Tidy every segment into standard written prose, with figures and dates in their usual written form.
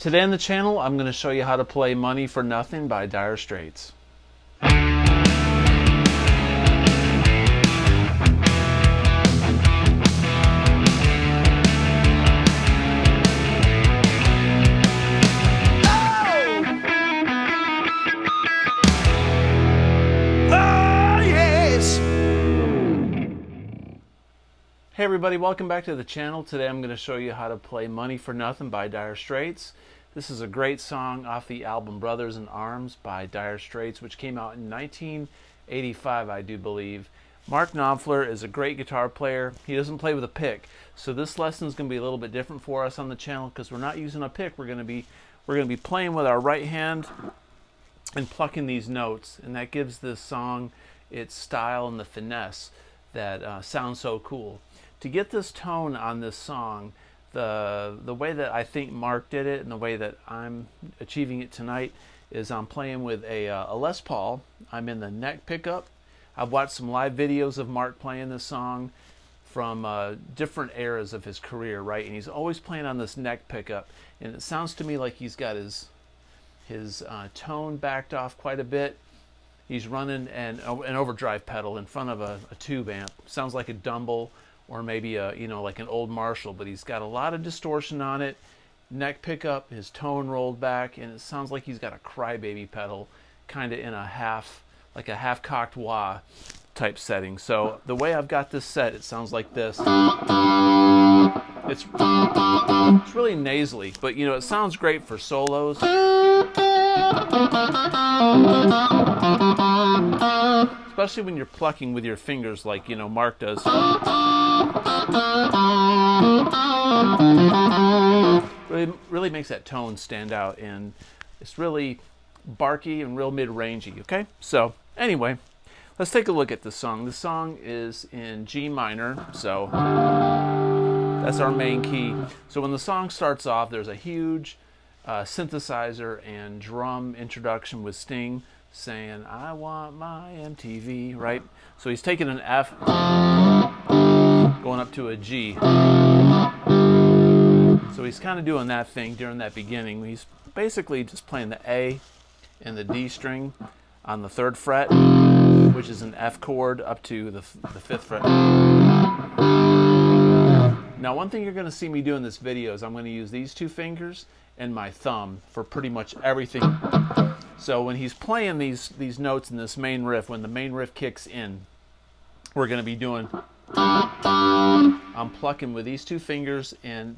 Today on the channel, I'm going to show you how to play Money for Nothing by Dire Straits. Hey everybody, welcome back to the channel. Today I'm going to show you how to play Money for Nothing by Dire Straits. This is a great song off the album Brothers in Arms by Dire Straits, which came out in 1985, I do believe. Mark Knopfler is a great guitar player. He doesn't play with a pick, so this lesson is going to be a little bit different for us on the channel because we're not using a pick. We're going to be playing with our right hand and plucking these notes, and that gives this song its style and the finesse that sounds so cool. To get this tone on this song, the way that I think Mark did it and the way that I'm achieving it tonight is I'm playing with a Les Paul. I'm in the neck pickup. I've watched some live videos of Mark playing this song from different eras of his career, right? And he's always playing on this neck pickup, and it sounds to me like he's got his tone backed off quite a bit. He's running an overdrive pedal in front of a tube amp. Sounds like a Dumble or maybe like an old Marshall, but he's got a lot of distortion on it. Neck pickup, his tone rolled back, and it sounds like he's got a crybaby pedal, kind of in a half-cocked wah type setting. So the way I've got this set, it sounds like this. It's really nasally, but it sounds great for solos. Especially when you're plucking with your fingers like Mark does. Really makes that tone stand out, and it's really barky and real mid-rangey, okay? So anyway, let's take a look at this song. This song is in G minor, so that's our main key. So when the song starts off, there's a huge synthesizer and drum introduction with Sting saying, "I want my MTV," right? So he's taking an F, going up to a G. So he's kind of doing that thing during that beginning. He's basically just playing the A and the D string on the 3rd fret, which is an F chord, up to the 5th fret. Now, one thing you're going to see me do in this video is I'm going to use these 2 fingers and my thumb for pretty much everything. So when he's playing these notes in this main riff, when the main riff kicks in, we're going to be doing, I'm plucking with these 2 fingers, and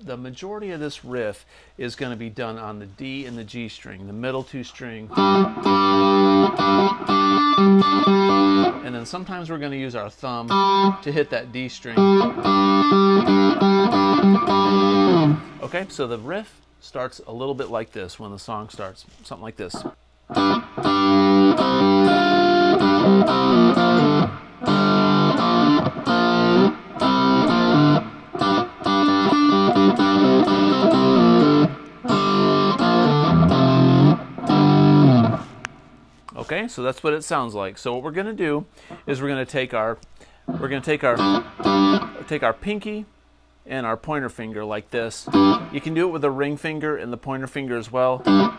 the majority of this riff is going to be done on the D and the G string, the middle 2 string. And then sometimes we're going to use our thumb to hit that D string. Okay, so the riff starts a little bit like this when the song starts, something like this. Okay, so that's what it sounds like. So what we're going to do is we're going to take our pinky and our pointer finger like this. You can do it with the ring finger and the pointer finger as well, but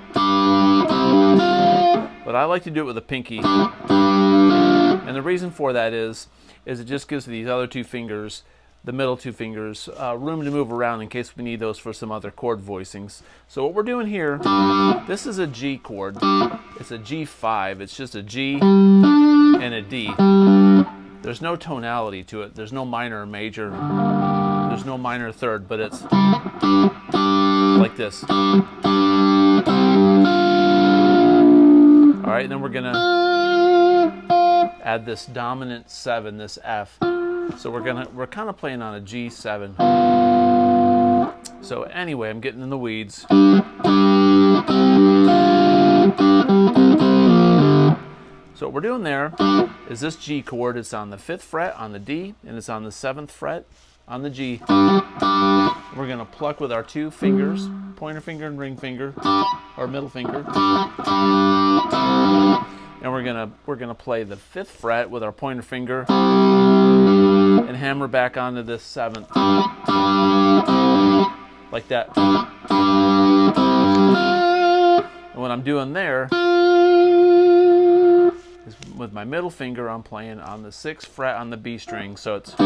I like to do it with the pinky. And the reason for that is it just gives these other 2 fingers, the middle 2 fingers, room to move around in case we need those for some other chord voicings. So what we're doing here, this is a G chord. It's a G5. It's just a G and a D. There's no tonality to it. There's no minor or major. There's no minor 3rd, but it's like this. All right, then we're gonna add this dominant 7, this F. So we're kind of playing on a G7. So anyway, I'm getting in the weeds. So what we're doing there is this G chord. It's on the 5th fret on the D, and it's on the 7th fret on the G. We're going to pluck with our 2 fingers, pointer finger and ring finger, or middle finger. And we're gonna play the 5th fret with our pointer finger and hammer back onto this 7th, like that. doing there is with my middle finger, I'm playing on the 6th fret on the B string. So it's so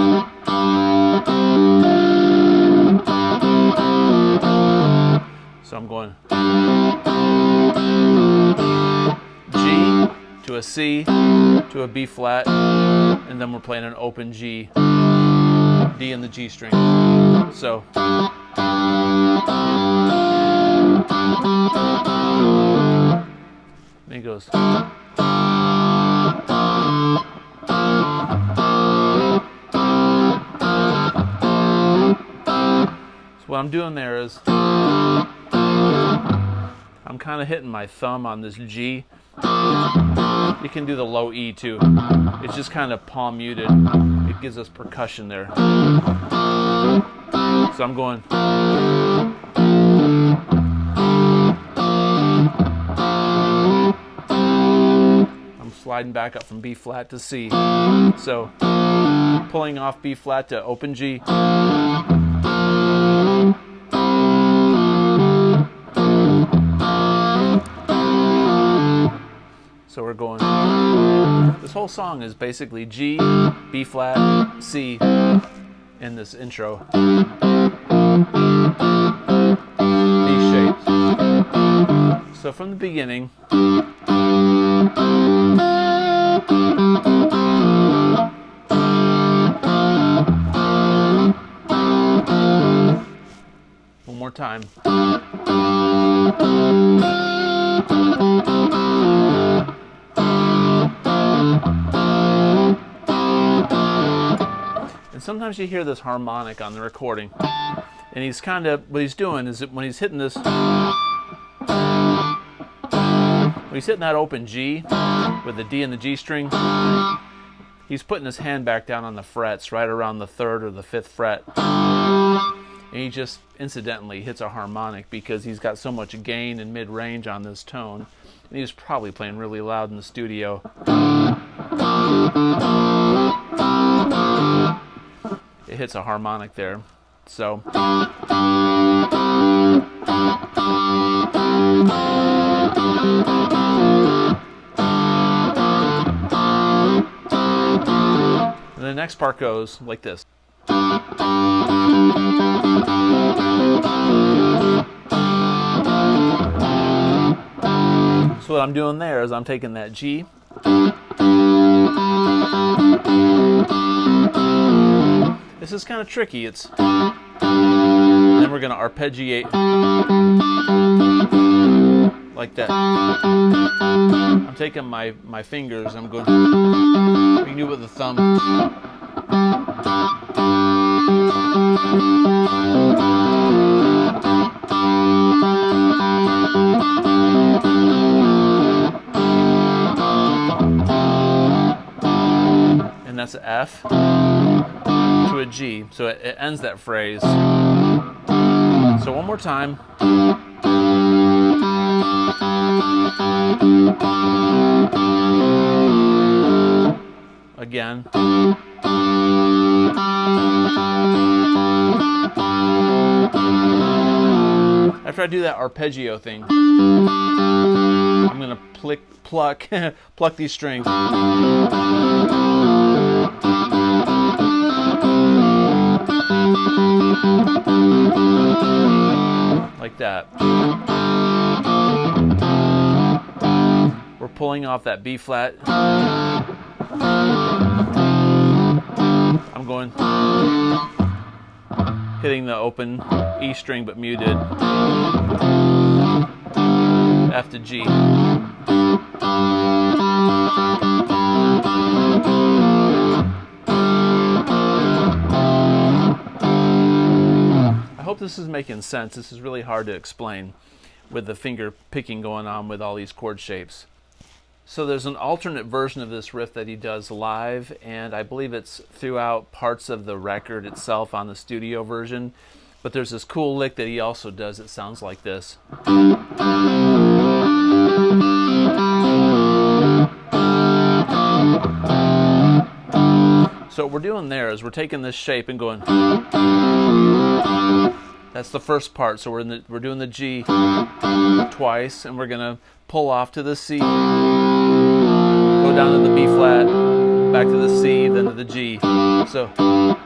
I'm going G to a C to a B flat, and then we're playing an open G, D in the G string. So then it goes. So what I'm doing there is I'm kind of hitting my thumb on this G. You can do the low E too. It's just kind of palm muted. It gives us percussion there. So I'm going. I'm sliding back up from B flat to C. So pulling off B flat to open G. So we're going, this whole song is basically G, B flat, C in this intro. These shapes. So from the beginning, one more time. And sometimes you hear this harmonic on the recording, and he's kind of, what he's doing is that when he's hitting this, when he's hitting that open G with the D and the G string, he's putting his hand back down on the frets right around the 3rd or the 5th fret, and he just incidentally hits a harmonic because he's got so much gain and mid-range on this tone, and he was probably playing really loud in the studio. It hits a harmonic there. So and the next part goes like this. So what I'm doing there is I'm taking that G, this is kind of tricky. It's, and then we're going to arpeggiate like that. I'm taking my fingers, I'm going, you can do it with the thumb. And that's an F to a G, so it ends that phrase. So one more time. Again. After I do that arpeggio thing, I'm going to pluck these strings. Like that. We're pulling off that B flat. I'm going, hitting the open E string but muted. F to G. I hope this is making sense. This is really hard to explain with the finger picking going on with all these chord shapes. So there's an alternate version of this riff that he does live, and I believe it's throughout parts of the record itself on the studio version. But there's this cool lick that he also does that sounds like this. So what we're doing there is we're taking this shape and going, That's the first part. So we're doing the G twice, and we're gonna pull off to the C, go down to the B flat, back to the C, then to the G. So we're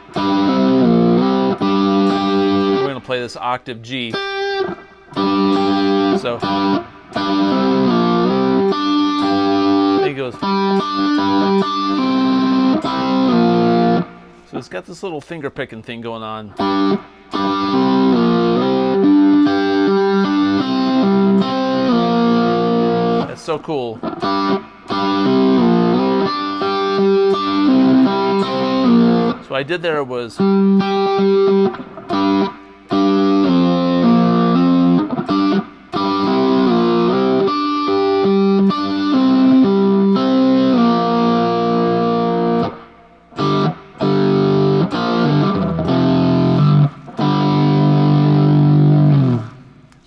gonna play this octave G. So there he goes. So it's got this little finger picking thing going on. That's so cool. So what I did there was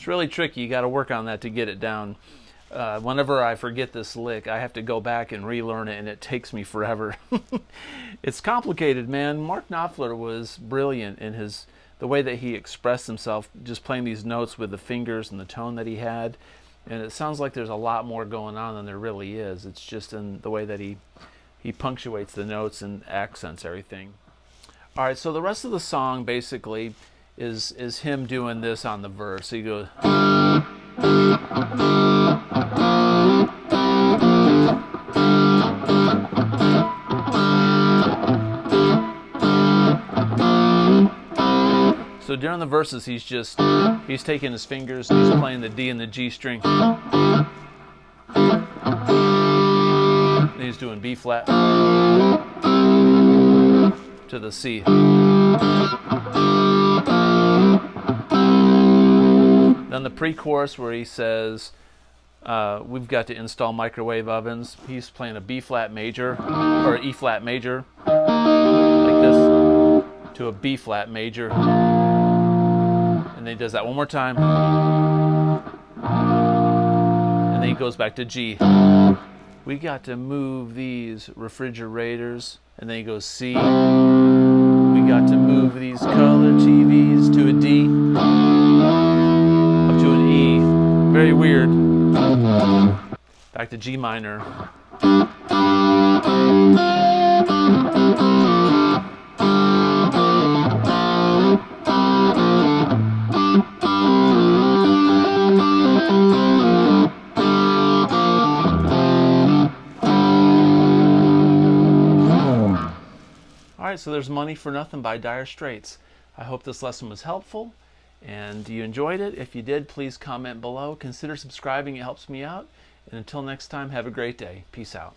really tricky. You got to work on that to get it down. Whenever I forget this lick, I have to go back and relearn it, and it takes me forever. It's complicated, man. Mark Knopfler was brilliant in the way that he expressed himself, just playing these notes with the fingers and the tone that he had. And it sounds like there's a lot more going on than there really is. It's just in the way that he punctuates the notes and accents everything. All right, so the rest of the song basically is him doing this on the verse. He goes, so during the verses he's taking his fingers and he's playing the D and the G string. And he's doing B flat to the C. Then the pre-chorus where he says, we've got to install microwave ovens. He's playing a B flat major, or an E flat major, like this, to a B flat major. And then he does that one more time. And then he goes back to G. We got to move these refrigerators. And then he goes C. We got to move these color TVs to a D. Up to an E. Very weird. Back to G minor. Alright, so there's Money for Nothing by Dire Straits. I hope this lesson was helpful and you enjoyed it. If you did, please comment below. Consider subscribing, it helps me out. And until next time, have a great day. Peace out.